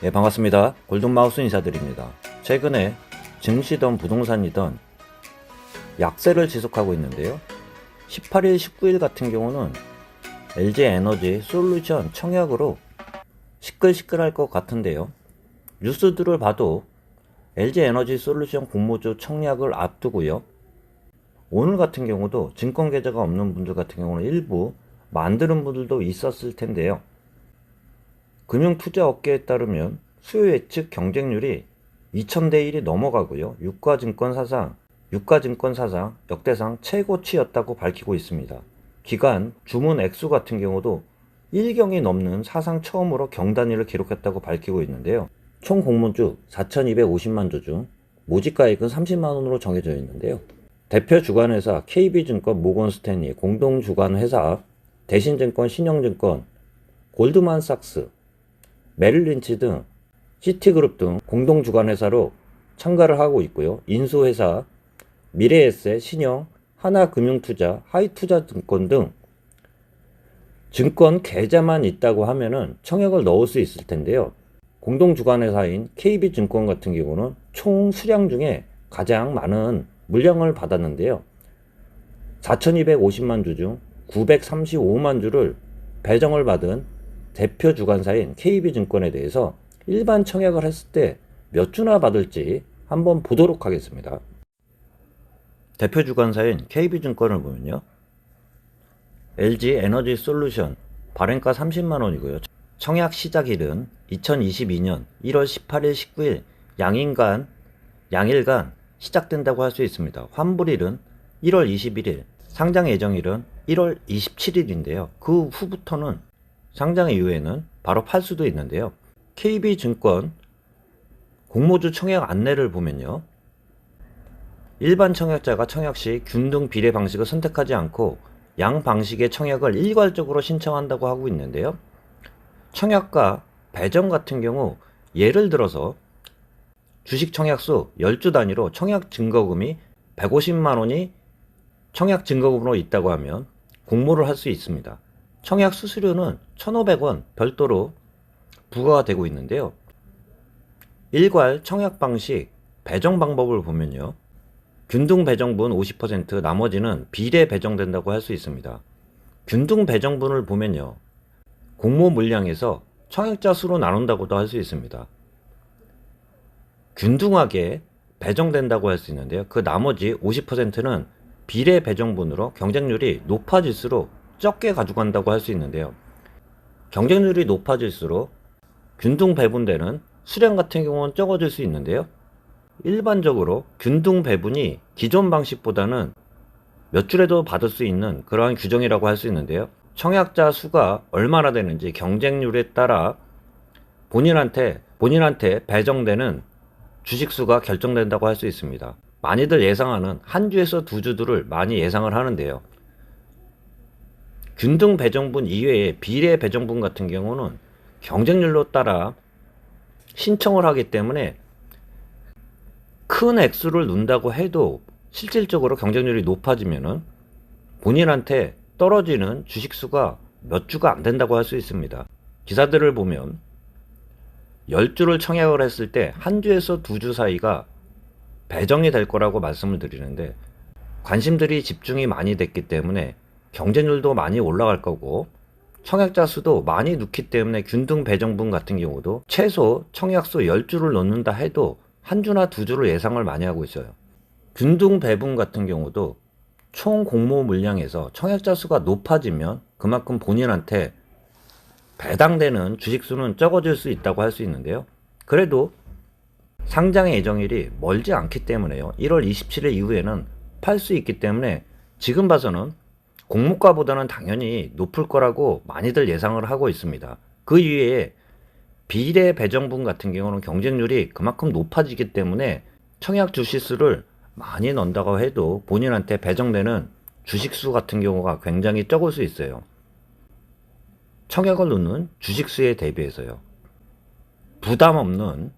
네, 반갑습니다. 골든마우스 인사드립니다. 최근에 증시든 부동산이든 약세를 지속하고 있는데요. 18일, 19일 같은 경우는 LG에너지 솔루션 청약으로 시끌시끌할 것 같은데요. 뉴스들을 봐도 LG에너지 솔루션 공모주 청약을 앞두고요. 오늘 같은 경우도 증권 계좌가 없는 분들 같은 경우는 일부 만드는 분들도 있었을 텐데요. 금융투자업계에 따르면 수요 예측 경쟁률이 2000대 1이 넘어가고요. 유가증권 사상 역대상 최고치였다고 밝히고 있습니다. 기간 주문 액수 같은 경우도 1경이 넘는 사상 처음으로 경단위를 기록했다고 밝히고 있는데요. 총 공모주 4250만 주 중 모집가액은 30만원으로 정해져 있는데요. 대표 주관회사 KB증권, 모건스탠리, 공동주관회사 대신증권, 신영증권, 골드만삭스, 메릴린치 등 시티그룹 등 공동주관회사로 참가를 하고 있고요. 인수회사 미래에셋, 신영, 하나금융투자, 하이투자증권 등 증권 계좌만 있다고 하면은 청약을 넣을 수 있을 텐데요. 공동주관회사인 KB증권 같은 경우는 총 수량 중에 가장 많은 물량을 받았는데요. 4250만 주 중 935만 주를 배정을 받은 대표 주관사인 KB증권에 대해서 일반 청약을 했을 때 몇 주나 받을지 한번 보도록 하겠습니다. 대표 주관사인 KB증권을 보면요. LG에너지 솔루션 발행가 30만원이고요. 청약 시작일은 2022년 1월 18일, 19일 양일간 시작된다고 할 수 있습니다. 환불일은 1월 21일, 상장 예정일은 1월 27일인데요. 그 후부터는 상장 이후에는 바로 팔 수도 있는데요. KB증권 공모주 청약 안내를 보면요. 일반 청약자가 청약 시 균등 비례 방식을 선택하지 않고 양 방식의 청약을 일괄적으로 신청한다고 하고 있는데요. 청약과 배정 같은 경우 예를 들어서 주식 청약수 10주 단위로 청약 증거금이 150만원이 청약 증거금으로 있다고 하면 공모를 할 수 있습니다. 청약 수수료는 1,500원 별도로 부과가 되고 있는데요. 일괄 청약 방식 배정 방법을 보면요. 균등 배정분 50%, 나머지는 비례 배정된다고 할 수 있습니다. 균등 배정분을 보면요. 공모 물량에서 청약자 수로 나눈다고도 할 수 있습니다. 균등하게 배정된다고 할 수 있는데요. 그 나머지 50%는 비례 배정분으로 경쟁률이 높아질수록 적게 가져간다고 할 수 있는데요. 경쟁률이 높아질수록 균등 배분되는 수량 같은 경우는 적어질 수 있는데요. 일반적으로 균등 배분이 기존 방식보다는 몇 줄에도 받을 수 있는 그러한 규정이라고 할 수 있는데요. 청약자 수가 얼마나 되는지 경쟁률에 따라 본인한테 배정되는 주식수가 결정된다고 할 수 있습니다. 많이들 예상하는 한 주에서 두 주들을 많이 예상을 하는데요. 균등 배정분 이외에 비례 배정분 같은 경우는 경쟁률로 따라 신청을 하기 때문에 큰 액수를 넣는다고 해도 실질적으로 경쟁률이 높아지면은 본인한테 떨어지는 주식수가 몇 주가 안 된다고 할 수 있습니다. 기사들을 보면 10주를 청약을 했을 때 한 주에서 두 주 사이가 배정이 될 거라고 말씀을 드리는데 관심들이 집중이 많이 됐기 때문에 경쟁률도 많이 올라갈 거고 청약자 수도 많이 넣기 때문에 균등 배정분 같은 경우도 최소 청약수 10주를 넣는다 해도 한 주나 두 주를 예상을 많이 하고 있어요. 균등 배분 같은 경우도 총 공모 물량에서 청약자 수가 높아지면 그만큼 본인한테 배당되는 주식수는 적어질 수 있다고 할 수 있는데요. 그래도 상장 예정일이 멀지 않기 때문에요. 1월 27일 이후에는 팔 수 있기 때문에 지금 봐서는 공모가보다는 당연히 높을 거라고 많이들 예상을 하고 있습니다. 그 이외에 비례 배정분 같은 경우는 경쟁률이 그만큼 높아지기 때문에 청약 주식수를 많이 넣는다고 해도 본인한테 배정되는 주식수 같은 경우가 굉장히 적을 수 있어요. 청약을 넣는 주식수에 대비해서요. 부담 없는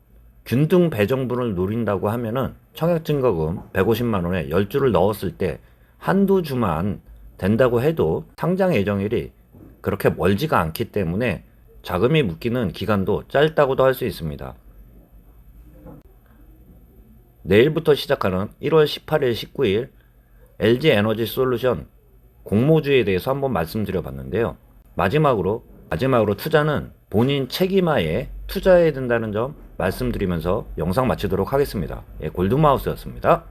균등 배정분을 노린다고 하면은 청약 증거금 150만원에 10주를 넣었을 때 한두 주만 된다고 해도 상장 예정일이 그렇게 멀지가 않기 때문에 자금이 묶이는 기간도 짧다고도 할 수 있습니다. 내일부터 시작하는 1월 18일, 19일 LG에너지솔루션 공모주에 대해서 한번 말씀드려 봤는데요. 마지막으로 투자는 본인 책임하에 투자해야 된다는 점 말씀드리면서 영상 마치도록 하겠습니다. 골드마우스였습니다.